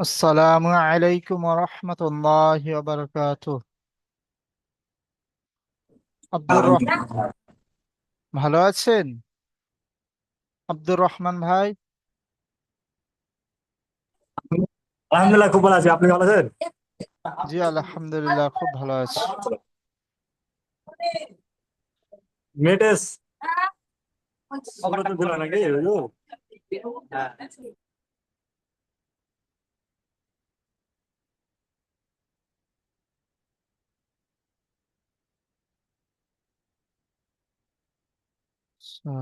আসসালামু আলাইকুম রহমতুল্লাহ বারকাতুহ। আব্দুর রহ ভালো আছেন? আব্দুর রহমান ভাই। আলহামদুলিল্লাহ, খুব ভালো আছি। আপনি ভালো আছেন? জি আলহামদুলিল্লাহ খুব ভালো আছি। মেটেস শুরুতে দিল নাকি হুজুর? আচ্ছা,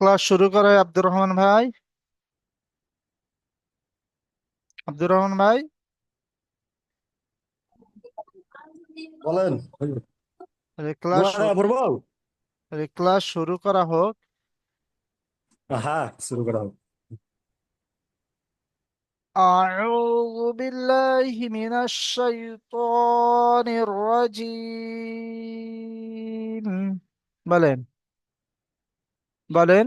ক্লাস শুরু করে আব্দুর রহমান ভাই। আব্দুর রহমান ভাই, বলেন হুজুর। আরে ক্লাস দোয়া দেওয়া পড়বো। ক্লাস শুরু করা হোক। হ্যাঁ, শুরু করা হোক। أعوذ بالله من الشيطان الرجيم বলেন বলেন।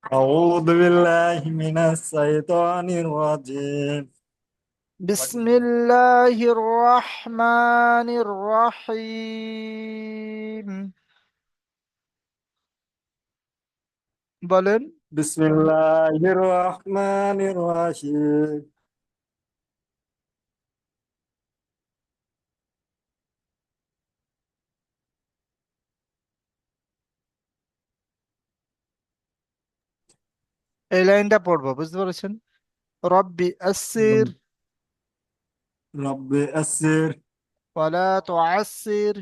أعوذ بالله من الشيطان الرجيم. بسم الله الرحمن الرحيم বলেন। بسم الله الرحمن الرحيم. এই লাইনটা পড়বো, বুঝতে পেরেছেন? রব্বি আসির رب أسر ওয়ালা তুআসির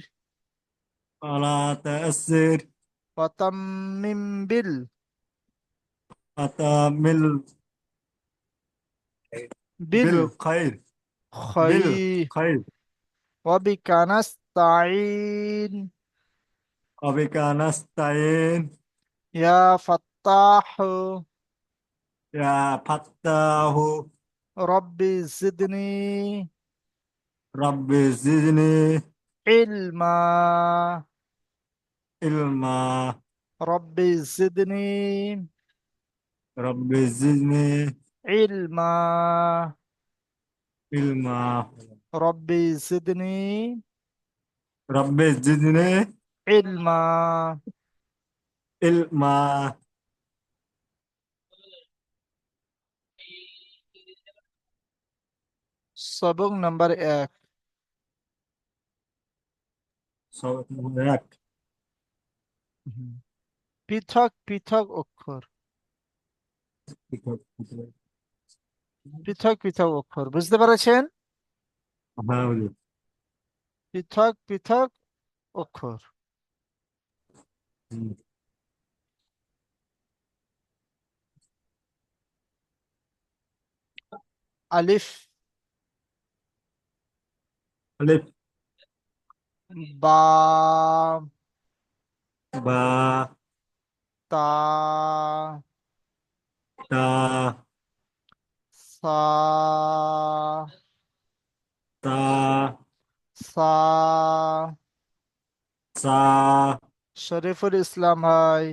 ولا تأسر ওয়াতাম্মিম বিল أتامل বিল بالخير. خير بالخير. وبك نستعين وبك نستعين. يا فتاح يا فتاه. ربي زدني رب زدني علما علما. ربي زدني رب زدني علما علما. ربي زدني رب زدني علما علما. সবক নাম্বার 1। صوت. পৃথক পৃথক অক্ষর। পৃথক পৃথক অক্ষর বুঝতে পেরেছেন? حاول. পৃথক পৃথক অক্ষর। আলিফ, ألف. বা, با. তা, تا. সা, تا. সা। سا. শরীফুল ইসলাম ভাই,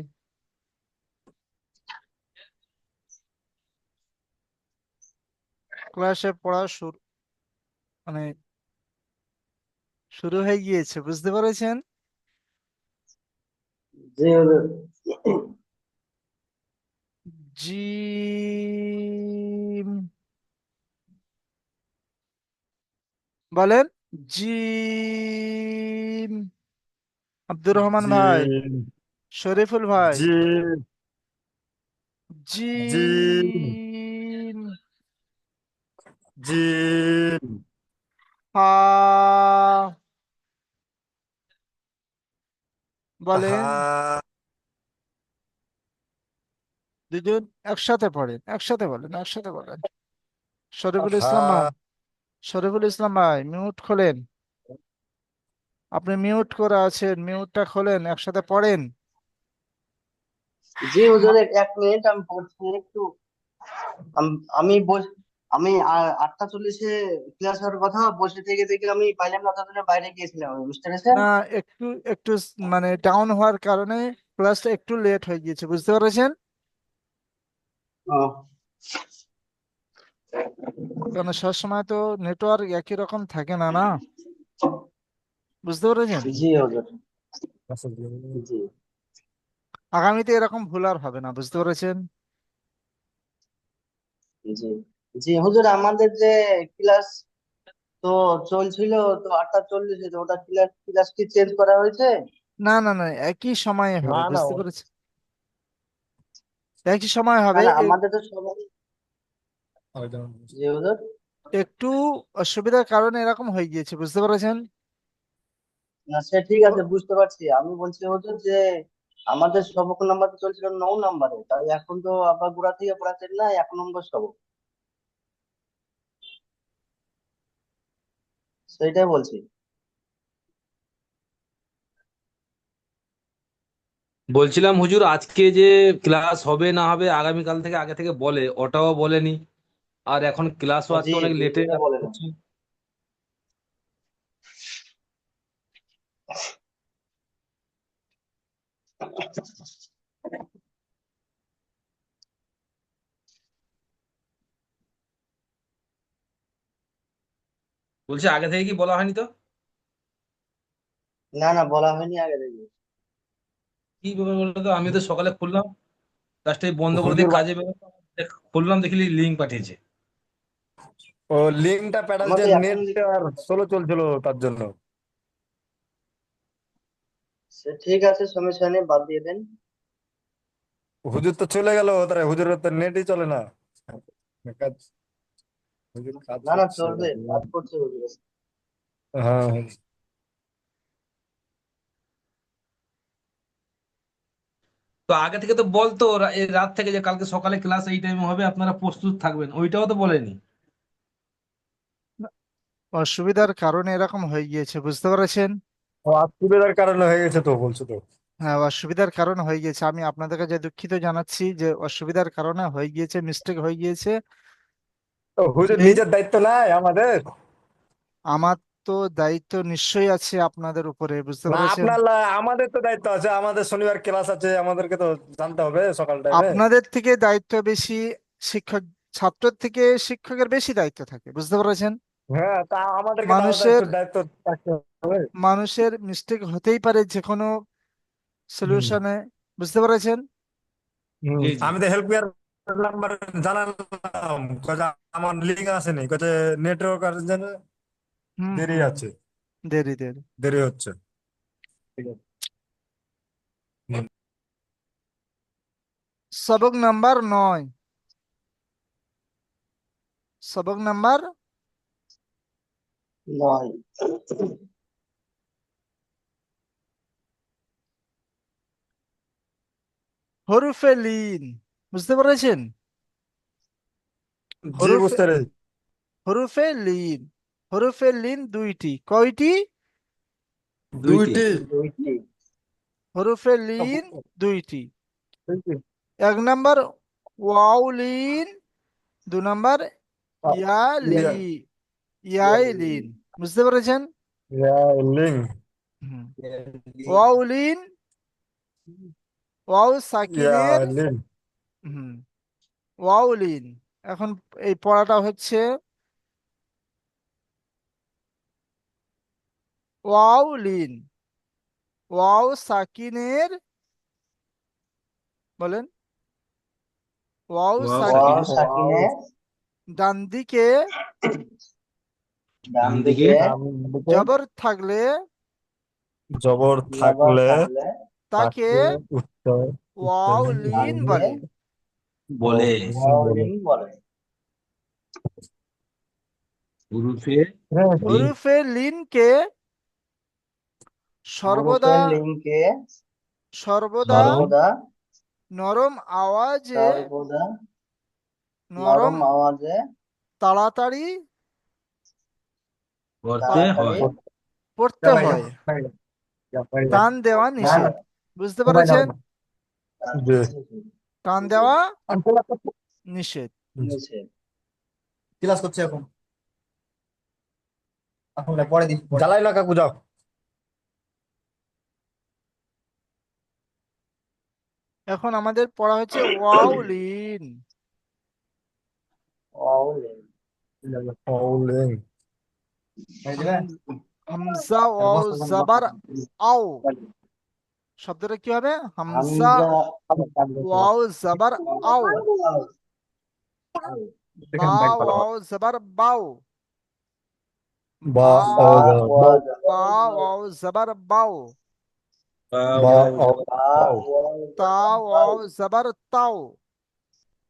ক্লাসে পড়া শুরু মানে শুরু হয়ে গিয়েছে, বুঝতে পেরেছেন? জি হুজুর। জিম বলেন। জিম। আব্দুর রহমান ভাই, جيم. শরীফুল ভাই। جيم. جيم. জিম। جيم. হা বলেন। ها. দুজন একসাথে পড়েন, একসাথে বলেন, একসাথে বলেন। শরীফুল ইসলাম ভাই, ها. শরীফুল ইসলাম ভাই মিউট খোলেন। আপনি মিউট করে আছেন, মিউটটা খোলেন, একসাথে পড়েন। জি হুজুর, মা- 1 মিনিট আমি পড়ছি একটু। আমি আমি 8টা 40-এ ক্লাস হওয়ার কথা, বসে থেকে থেকে আমি পাইলাম না, ততক্ষণে বাইরে গিয়েছিলাম, আমি বুঝতে পেরেছেন? না, একটু একটু মানে ডাউন হওয়ার কারণে ক্লাসটা একটু লেট হয়ে গিয়েছে, বুঝতে পেরেছেন? ও, কারণ সবসময় তো নেটওয়ার্ক একই রকম থাকে না, না? বুঝতে পেরেছেন? জি হুজুর, জি আগামীতে এরকম ভুল আর হবে না, বুঝতে পেরেছেন? জি জি হুজুর, আমাদের যে ক্লাস তো চলছিল, তো 8টা 40-এ, তো ওটা ক্লাস কি চেঞ্জ করা হয়েছে? না না না, একই সময়ে না হবে, না বুঝতে পেরেছেন? একই সময় না হবে। না, আমাদের তো সবাই। জি হুজুর। একটু অসুবিধার কারণে এরকম হয়ে গিয়েছে, বুঝতে পেরেছেন? না সে ঠিক ও, আছে, বুঝতে পারছি। আমি বলছি হুজুর যে আমাদের সবক নাম্বার তো চলছিল 9 নাম্বারে, তাই এখন তো আবার গোড়া থেকে পড়াচ্ছেন না 1 নম্বর সবক, সেইটাই বলছি। বলছিলাম হুজুর, আজকে যে ক্লাস হবে না হবে আগামীকাল থেকে আগে থেকে বলে, ওটাও বলেনি। আর এখন ক্লাসও জি আজকে অনেক লেটে এটা বলে না। হচ্ছে। বলছি আগে থেকে কি বলা হয়নি তো? না না, বলা হয়নি আগে থেকে। কি ব্যাপার বলতো তো, আমি তো সকালে খুললাম, কাজটা বন্ধ করে হুজুর দিয়ে কাজে বেরোলাম, খুললাম দেখি লিঙ্ক পাঠিয়েছে। ও লিঙ্কটা আমার পাঠাচ্ছে, তো এখন নেট আর স্লো চলছিল তার জন্য। সে ঠিক আছে, সমস্যা নেই, বাদ দিয়ে দেন। হুজুর তো চলে গেল, তারা হুজুরের তো নেটই চলে না। কাজ হুজুর কাজ না না, করছে। চলবে, কাজ করছে হুজুর। হ্যাঁ তো আগে থেকে তো বলতো এই রাত থেকে যে কালকে সকালে ক্লাস এই টাইমে হবে, আপনারা প্রস্তুত থাকবেন, ওইটাও তো বলেনি। অসুবিধার কারণে এরকম হয়ে গিয়েছে, বুঝতে পেরেছেন? ও অসুবিধার কারণে হয়ে গেছে তো বলছো তো। হ্যাঁ, অসুবিধার কারণে হয়ে গিয়েছে। আমি আপনাদের কাছে দুঃখিত জানাচ্ছি যে অসুবিধার কারণে হয়ে গিয়েছে, মিস্টেক হয়ে গিয়েছে। তো হুজুর এই নিজের দায়িত্ব নাই আমাদের? আমার তো দায়িত্ব নিশ্চয়ই আছে আপনাদের উপরে, বুঝতে না পেরেছেন? আপনার আমাদের তো দায়িত্ব আছে, আমাদের শনিবার ক্লাস আছে, আমাদেরকে তো জানতে হবে সকাল টাইমে। আপনাদের থেকে দায়িত্ব বেশি, শিক্ষক ছাত্রের থেকে শিক্ষকের বেশি দায়িত্ব থাকে, বুঝতে পেরেছেন? হ্যাঁ তা আমাদেরকে তো আলাদা মানুষের একটু দায়িত্ব থাকতে হবে। মানুষের মিস্টেক হতেই পারে যে কোনো হুম সলিউশনে, বুঝতে পেরেছেন? জি জি। আমি তো হেল্প কেয়ার নাম্বার জানালাম, কয়ে আমার লিঙ্ক আসেনি, কয়ে নেটওয়ার্ক আর জন্য হুম দেরি হুম হুম। আছে, দেরি দেরি। দেরি হচ্ছে। ঠিক আছে। হুম। সবক নাম্বার 9, সবক নাম্বার নয়। হরফে লিন, বুঝতে পেরেছেন? জি হরফে বুঝতে পেরেছি। হরফে লিন, হরফে লিন দুইটি, কয়টি? দুইটি। দুইটি। দুইটি। হরফে লিন দুইটি। এক নাম্বার ওয়াও লিন, 2 নাম্বার ইয়া লি, ইয়াই লিন, বুঝতে পেরেছেন? লিঙ্ক। হুম। ওয়াও লিন, ওয়াও সাকিনের। লিঙ্ক। হুম। ওয়াও লিন। এখন এই পড়াটা হচ্ছে ওয়াও লিন, ওয়াও সাকিনের, বলেন, ওয়াও ওয়াও ওয়াও সাকিন। সাকিনের সাকিনে ডান দিকে ডান ডান দিকে দিকে জবর থাকলে জবর জবর থাকলে থাকলে তাকে তাকে উত্তর ওয়াও উত্তরে লিন তাকে বলে। বলে। বলে। ওয়াওলিন বলে। হুরুফে হ্যাঁ লিন। হরফে লিনকে সর্বদা হরফের লিঙ্কে সর্বদা নরম সর্বদা নরম আওয়াজে, সর্বদা নরম নরম আওয়াজে তাড়াতাড়ি করতে তাড়াতাড়ি হয়। পড়তে হয়, টান দেওয়া টান নিষেধ, বুঝতে পেরেছেন? জি। টান দেওয়া আমি ক্লাস করছি। নিষেধ। নিষেধ। ক্লাস করছে এখন, এখন না, পরে দিন, পরে। জ্বালাই না কাকু, যাও। এখন আমাদের পড়া হচ্ছে ওয়াউলিন। অউলিন। ওলেন। এই দিবে? হামজা আর ওয়াও বস্তা কোন জাবার আও। বাকি। শব্দটা কি হবে? হামজা হামজা। ওয়াও জাবার আও। বা এখানে ব্যাগ পাঠাবো। ওয়াও জাবার বাও। বা বা ও ওয়া বাও। বা ওয়াও জাবার বাও। বা ও বা বাও। ওয়াও তা জাবার বাউ। ওয়াও জাবার তাও।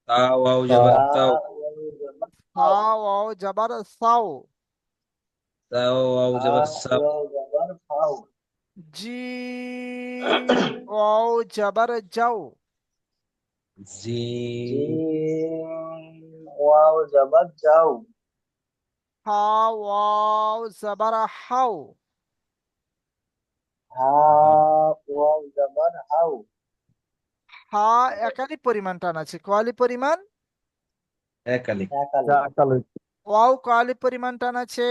তাও ওয়াও তা জবর তা তাও, ওয়াও জাবার সা ফাউ। ওয়াও জাবার সাও। তাও ওয়াও ফা জবর সাও, ওয়াও জাবার ফাউ। জিম ওয়াও জাবার যাও। জিম জিম ওয়াও জাবার যাও। হা ওয়াও জাবার হাও। হা ওয়াও জাবার হাউ। হা একালি পরিমাণ টান আছে। কোয়ালি পরিমাণ? এক আলিফ। একালি। যা কালো। ওয়াও কোয়ালি পরিমাণ টান আছে।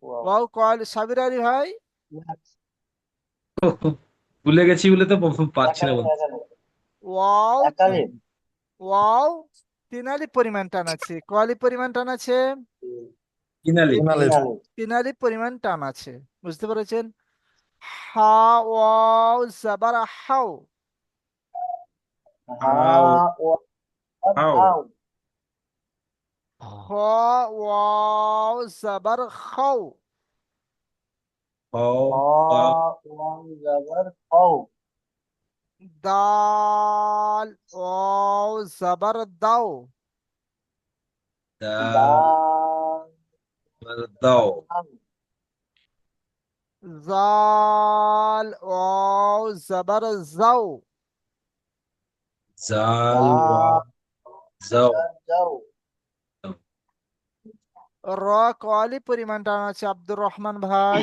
ওয়াও। ওয়াও কোয়ালি সাবির আলী ভাই। ভুলে গেছি বলে তো পারছি না একালি বলতে। একালি। ওয়াও একালি। ওয়াও তিনালি পরিমাণ টান আছে। কোয়ালি পরিমাণ টান আছে। তিন আলিফ। তিন আলিফ। তিনালি। তিনালি পরিমাণ টান আছে। বুঝতে পেরেছেন? হা ওয়াও জাবার হাও। হা আও ওয়াও জাবার আও হাউ। খ ওয়াও জাবার খাও। হাও খ ওয়াও ওয়াও জাবার খাউ। দাল ওয়াও জাবার দাও। দাল দাল জবর দাও, হাউ। জাল ওয়াও জাবার যাও। জাল ওয়াও জাল যাও, জাবার যাও। র কোয়ালি পরিমাণ টান আছে আব্দুর রহমান ভাই।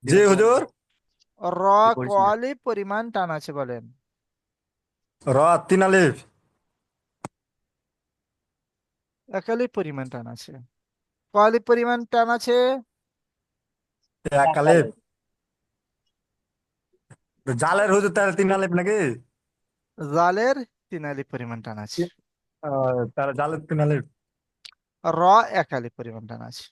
জি হুজুর। র কোয়ালি পরিমাণ টান আছে বলেন। র তিন আলিফ। একালি পরিমাণ টান আছে। কোয়ালি পরিমাণ টান আছে। এক আলিফ। একালি। জালের হুজুর তাহলে তিন আলিফ নাকি? জালের তিনালি পরিমাণ টান আছে। তাহলে জালের তিন আলিফ। র একালি পরিমাণ টান আছে।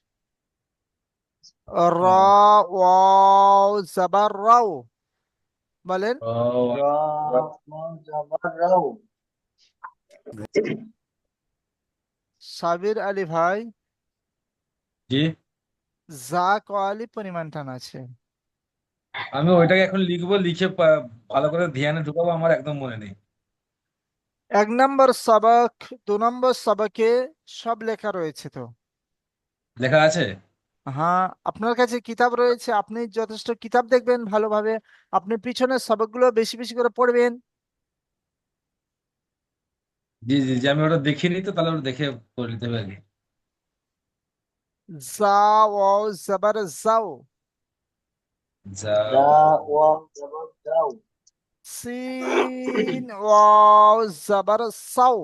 র আহ, ওয়াও জাবার রাও। বলেন। র ওয়াও জাবার রাউ। সাবির আলী ভাই। জি। যা কোয়ালি পরিমাণ টান আছে। আমি ওইটাকে এখন লিখবো, লিখে ভালো করে ধ্যানে ঢুকাবো, আমার একদম মনে নেই। 1 নম্বর সবক 2 নম্বর সবকে সব লেখা রয়েছে তো। লেখা আছে। হ্যাঁ, আপনার কাছে কিতাব রয়েছে, আপনি যথেষ্ট কিতাব দেখবেন ভালোভাবে। আপনি পিছনের সবকগুলো বেশি বেশি করে পড়বেন। জি জি জি, আমি ওটা দেখিনি তো, তাহলে ওটা দেখে করে নিতে হবে আগে। যা ওয়াও জাবার যাও। যা যাও ওয়াও জাবার যাও। সিন ওয়াও জাবার সাও।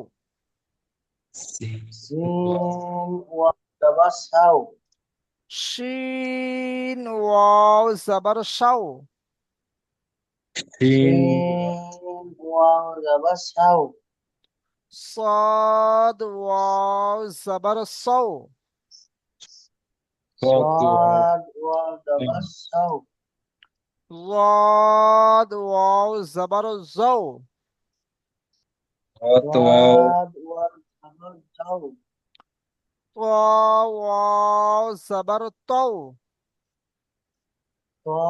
সিন সিন ওয়াও জাবার সাউ। শিন ওয়াও জাবার সাও। সিন সিন ওয়াও জাবার সাউ। صاد واو زبر صو. কত সাদ ওয়াও জাবার সাউ। ضاد واو زبر زو. কত সাদ ওয়াও জাবার যাও। طا واو زبر طو. তা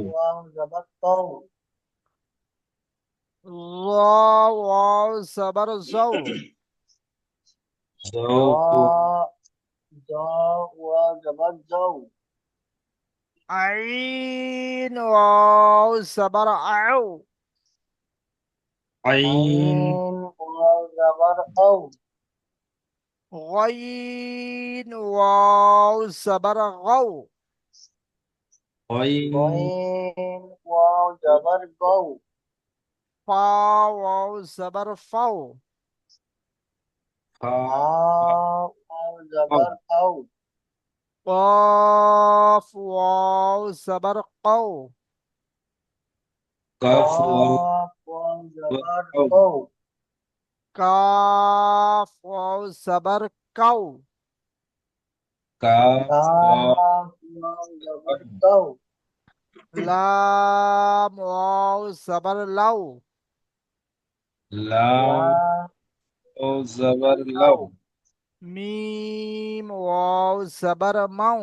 ওয়াও জাবার তাও। ظا واو زبر زو. যাও যা ওয়াও জাবার যাও। عين واو زبر عو. আইন আইন ওয়াও জাবার আও। غين واو زبر غو. গইন গয়েন ওয়াও জবর গৌ ফাও ওয়াও জবর ফাও ফা হাও ওয়াও ফাও জবর ফাও কফ ওয়াও জবর কও কাফ ওয়াও কফ ওয়াও জবর কাউ কৌ কাফ ওয়াও জবর কাউ কাফ ওয়াও কাফ ওয়াও জবর কৌ লাম ওয়াও জবর লাউ লাম লাম ও জবর লাউ লাউ মিম ওয়াও জবর মাউ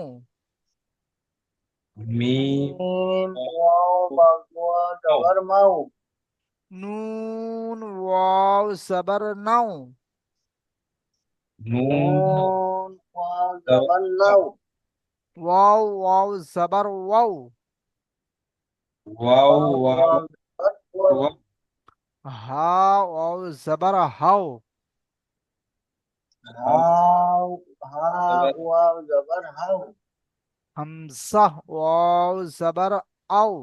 মিম মিম ওয়াও ওয়াও জবর মাউ নুন ওয়াও জবর নাউ নুন নুন ওয়াও জবর জবর লাউ নাউ ওয়াও ওয়াও জবর wow wow wow wow wow জবর ওয়াও ওয়াও হা ওয়াও জবর হাও হাম হাও হা জবর ওয়াও জবর হাও হামজা ওয়াও জবর আও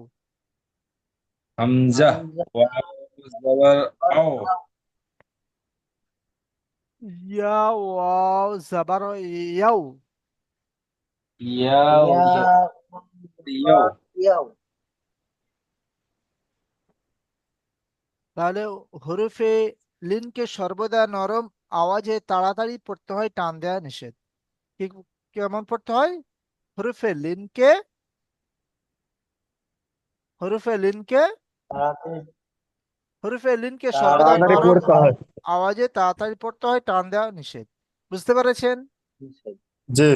হামজা হামজা ওয়াও জবর জবর আও আও ইয়া ওয়াও জবর ইয়াও ইয়াও ইয়া ইয়াও জবর ইয়াও তাহলে হরফে লিনকে সর্বদা নরম আওয়াজে তাড়াতাড়ি পড়তে হয়, টান দেওয়া নিষেধ। ঠিক কেমন পড়তে হয়? হরফে লিনকে হরফে লিনকে তাড়াতাড়ি হরফে লিনকে সর্বদা তাড়াতাড়ি নরম পড়তে হয় আওয়াজে তাড়াতাড়ি পড়তে হয়, টান দেওয়া নিষেধ। বুঝতে পেরেছেন? জি।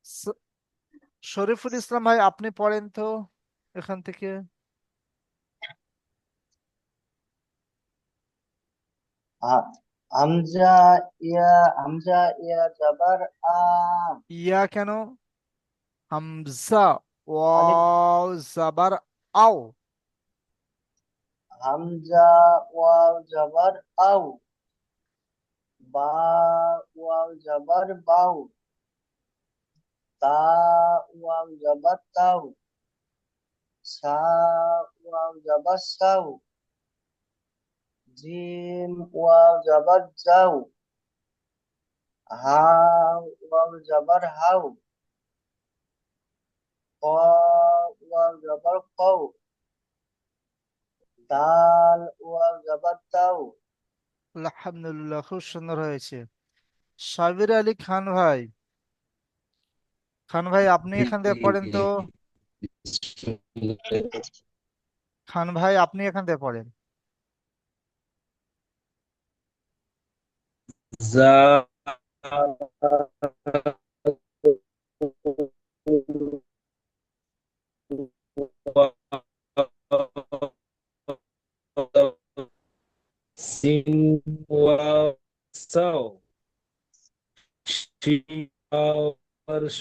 স- শরীফুল ইসলাম ভাই, আপনি পড়েন তো এখান থেকে। হামজা হামজা ইয়া জবর আ ইয়া কেন? হামজা আলিফ ওয়াও জবর আও হামজা ওয়াও জবর আও বা ওয়াও জবর বাউ তা ওয়াও জবর তাও সা ওয়াও জবর সাউ জিম ওয়াও জবর যাও হা ওয়াও জবর হাউ ক ওয়াও জবর কৌ দাল ওয়াও জবর দাও আলহামদুলিল্লাহ, খুব সুন্দর হয়েছে। সাবির আলী খান ভাই, খান ভাই আপনি এখান থেকে পড়েন তো। খান ভাই আপনি এখান থেকে পড়েন। জা সিন ওয়াও সাও শিন ওয়াও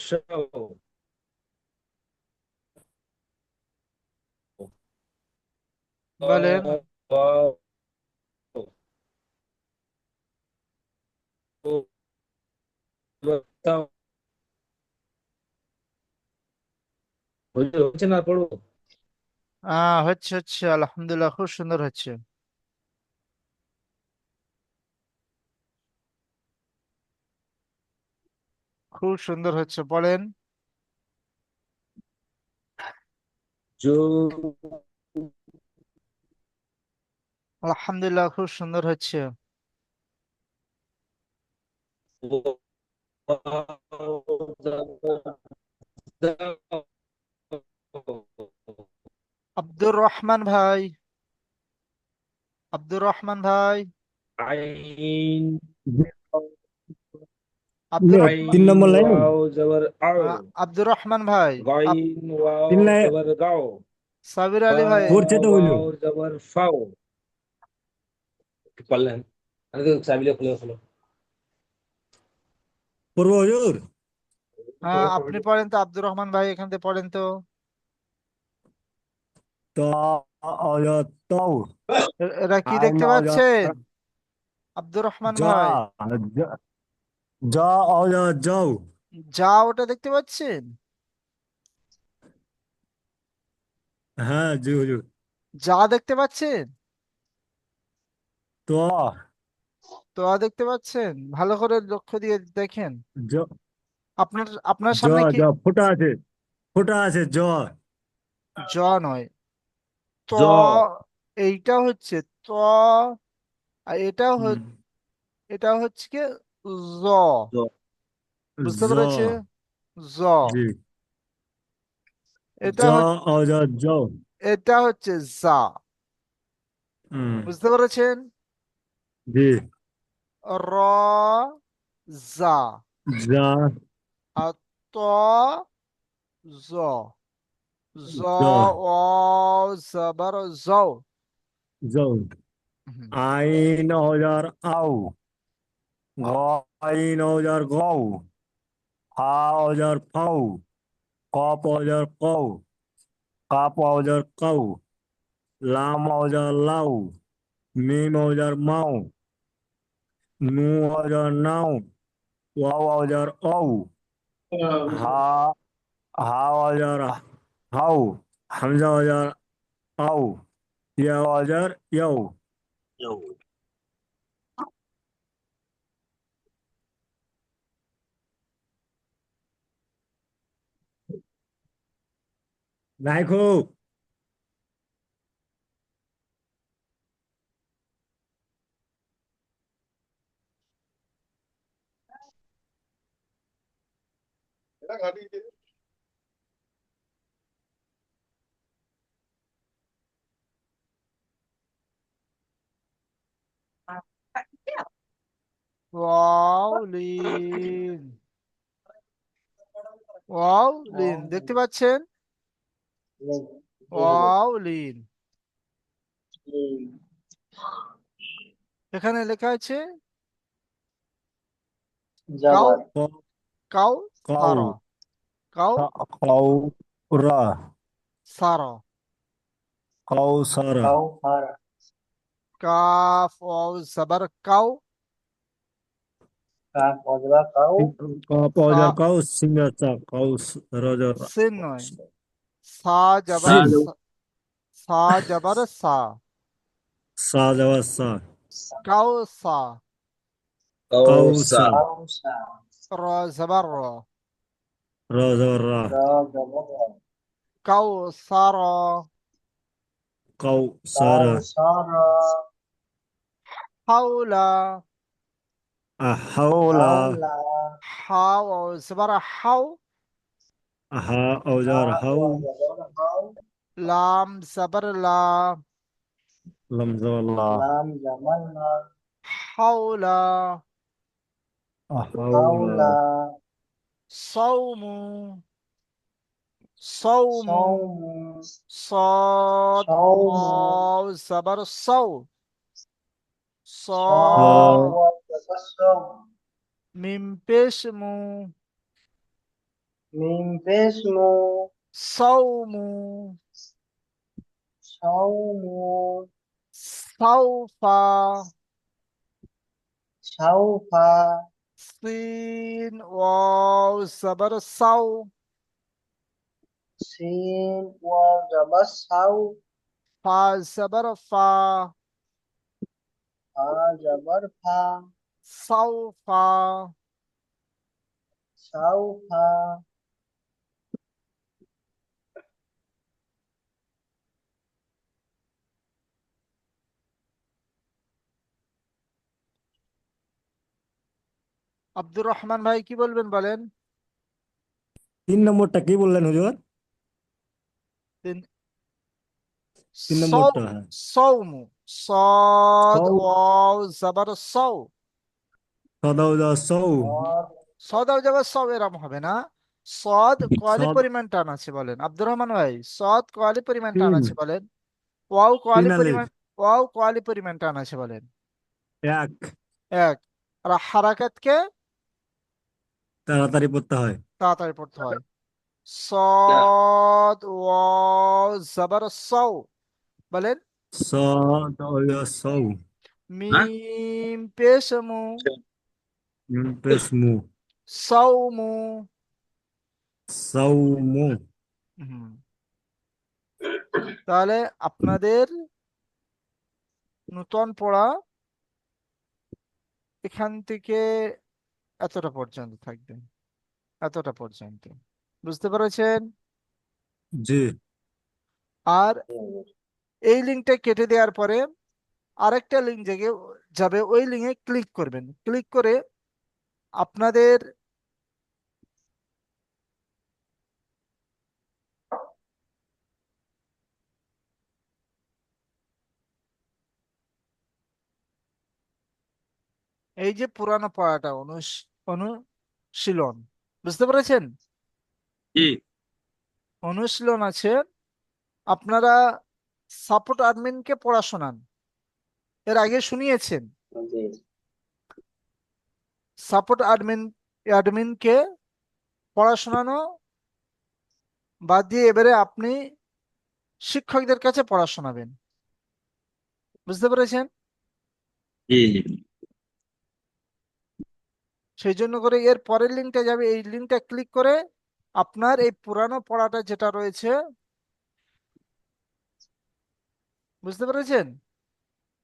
শাও বলেন। ওয়াও তাও হচ্ছে না, পড়বো। হচ্ছে হচ্ছে, আলহামদুলিল্লাহ, খুব সুন্দর হচ্ছে। খুব সুন্দর হচ্ছে, পড়েন। জো আলহামদুলিল্লাহ, খুব সুন্দর হচ্ছে। আব্দুর রহমান ভাই, আব্দুর রহমান ভাই, আইন আব্দুর তিন আইন নম্বর লাইনে ওয়াও জবর আও আব্দুর রহমান ভাই, গাইন ওয়াও তিন লাইন জবর গাও সাবির ফা আলী ভাই। পড়ছে তো হইলো। ওয়াও জবর ফাও পারলেন? আমি তো চাবিলে খুলে ফেলো। পড়বো হুজুর? আপনি পড়েন তো, আব্দুর রহমান ভাই এখান থেকে পড়েন তো। তা তাও এরা কি আইন দেখতে পাচ্ছেন? আব্দুর রহমান যা ভাই, যা যাও যা ওটা দেখতে পাচ্ছেন? হ্যাঁ জি হুজুর। যা দেখতে পাচ্ছেন? তো তো দেখতে পাচ্ছেন? ভালো করে লক্ষ্য দিয়ে দেখেন। জ আপনার আপনার জ সামনে কি? জ ফোঁটা আছে, ফোঁটা আছে জ। জ নয়, ত। জ এইটা হচ্ছে ত, আর হুম, এটা হচ্ছে কি জ। জ বুঝতে জ পেরেছে? জ। জি। জ এটা হচ্ছে, জ জ। এটা হচ্ছে যা। হুম, বুঝতে পেরেছেন? জি। র, যা। যা আর ত, জ। জ, জ ও, জবর জও। জ। হুম। আইন অজার আও, ঘ আইন অজার গও, ফা অজার ফাও, কপ অজার কও, কাপ অজার কাউ, লাম অজার লাউ, মিম অজার মাও, নু অজার নাও, ওয়াও অজার অউ, হা হা অজার হাউ, হামজা অজার আউ, ইয়া অজার ইয়াউ। রাইখো। ওয়াও লিন, ওয়াও লিন দেখতে পাচ্ছেন? ওয়াও লিন। এখানে লেখা আছে কাউ, যাবার ক কাউ কাউ, সারা, কাউ কাউ রা, সারা। কাউ সারা, কাউ হারা কাফ ওয়াও জবর কাউ, কাক অজবা কাউ কাপ সা, অজার কাউ, সিঙ্গা চা কাউ, রজর সিন নয়, সা জবর সিন, সা জবর সা, সা যাওয়া সা, কাউ সা। কাউ কৌসা সা, কাউসা র জবর র, রজর রা, র জবর র কাউ সারা। কাউ সারা, কাউসারা হাওলা, আহাওলা, হাওলা হাও ওয়াও জবর হাও, আহা হা অজার হাউ, ওয়া জবর হাউ লাম জবর লা, লমজল্লা, লাম জামাল না হাওলা। আহাওলা, হাওলা صوم، صوم. সাওমু صاد সাওমু واو زبر صو، সাদ صاد. ওয়া জবর সাও ميم بسمو، মিম পেশমু صوم. সাওমু سوف. সাউফা سين واو زبر صو، সিন ওয়া জবর সাউ فا زبر فا. ফা জবর ফা سوف. সাউফা আব্দুর রহমান ভাই কি বলবেন বলেন? 3 নম্বরটা কি বললেন হুজুর? তিন, 3 নম্বরটা, হ্যাঁ। صوم. صاد সৌ, واو زبر صو. সদাউ যা সৌ, আর সদাও যাবে সব এরম হবে না। সদ কোয়ালি সদ পরিমাণ টান আছে বলেন আব্দুর রহমান ভাই, সদ কোয়ালি পরিমাণ টান 3, আছে বলেন। ওয়াও কোয়ালি 3 আলিফ, পরিমাণ, ওয়াও কোয়ালি পরিমাণ টান আছে বলেন। 1, এক। আর হারাকাতকে তাড়াতাড়ি পড়তে হয়। তাড়াতাড়ি পড়তে হয়। সদ ওয়াও জবর সৌ বলেন। সদাউ যা সৌ, হ্যাঁ মিম পেশমু, মিম পেশ মু, সৌমু। সৌমু, হুম। তাহলে আপনাদের নূতন পড়া এখান থেকে এতটা পর্যন্ত থাকবে, এতটা পর্যন্ত। বুঝতে পেরেছেন? জি। আর এই লিঙ্কটা কেটে দেওয়ার পরে আরেকটা লিঙ্ক যাবে, ওই লিঙ্কে ক্লিক করবেন। ক্লিক করে আপনাদের এই যে পুরানো পড়াটা অনুশীলন, বুঝতে পেরেছেন? জি অনুশীলন আছে, আপনারা সাপোর্ট অ্যাডমিনকে পড়া শোনান। এর আগে শুনিয়েছেন। জি সাপোর্ট অ্যাডমিনকে পড়া শোনানো বাদ দিয়ে এবারে আপনি শিক্ষকদের কাছে পড়া শোনাবেন। বুঝতে পেরেছেন? জি জি সেই জন্য করে এর পরের লিঙ্কটা যাবে, এই লিঙ্কটা ক্লিক করে আপনার এই পুরানো পড়াটা যেটা রয়েছে, বুঝতে পেরেছেন?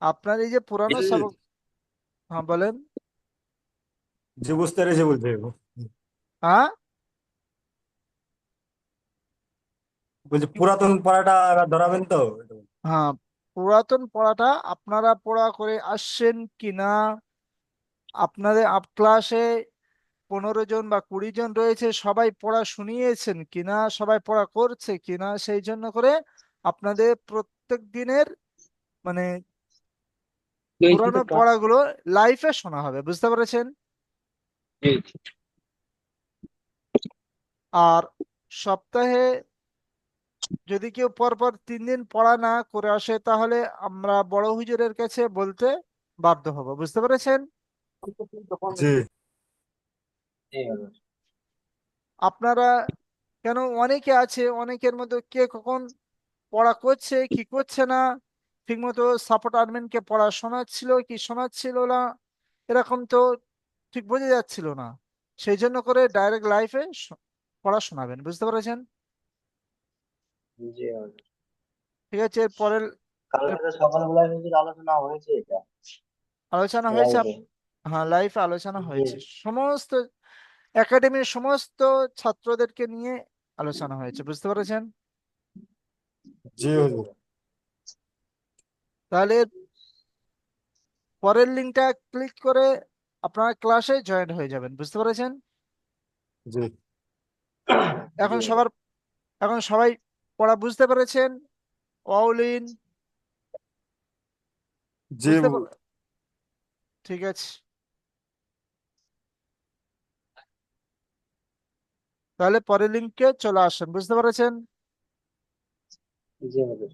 আপনার এই যে পুরানো জি সাবক, হ্যাঁ বলেন। জি, বুঝতে পেরেছি বলতে। হ্যাঁ, বলছি পুরাতন পড়াটা এবার ধরাবেন তো? হ্যাঁ, পুরাতন পড়াটা আপনারা পড়া করে আসছেন কিনা, আপনাদের ক্লাসে 15 জন বা 20 জন রয়েছে, সবাই পড়া শুনিয়েছেন কিনা, সবাই পড়া করছে কিনা, সেই জন্য করে আপনাদের প্রত্যেক দিনের মানে পুরানো পড়াগুলো লাইভে শোনা হবে। বুঝতে পেরেছেন? জি আর সপ্তাহে যদি কেউ পরপর 3 দিন পড়া না করে আসে, তাহলে আমরা বড় হুজুরের কাছে বলতে বাধ্য হব। বুঝতে পেরেছেন? জি জি হুজুর। আপনারা কেন, অনেকে আছে, অনেকের মধ্যে কে কখন পড়া করছে কি করছে না, ঠিকমতো সাপোর্ট অ্যাডমিনকে পড়া শোনাচ্ছিল কি শোনাচ্ছিল না, এরকম তো ঠিক বোঝা যাচ্ছিল না। সেই জন্য করে ডাইরেক্ট লাইফে পড়া শোনাবেন। বুঝতে পেরেছেন? জি হুজুর। ঠিক আছে, এর পরের এর কালকে তো সকালবেলায় হুজুর আলোচনা হয়েছে এটা আলোচনা হয়েছে লাইভে। হ্যাঁ, লাইফে আলোচনা জি হয়েছে, সমস্ত একাডেমির সমস্ত ছাত্রদেরকে নিয়ে আলোচনা হয়েছে। বুঝতে পেরেছেন? জি জি হুজুর। হুজুর। তাহলে এর পরের লিঙ্কটা ক্লিক করে আপনারা ক্লাসে জয়েন হয়ে যাবেন। বুঝতে পেরেছেন? জি এখন জি সবার এখন সবাই পড়া বুঝতে পেরেছেন? অল ইন, জি বুঝতে ঠিক আছে, তাহলে পরের লিঙ্কে চলে আসেন। বুঝতে পেরেছেন? জি হুজুর।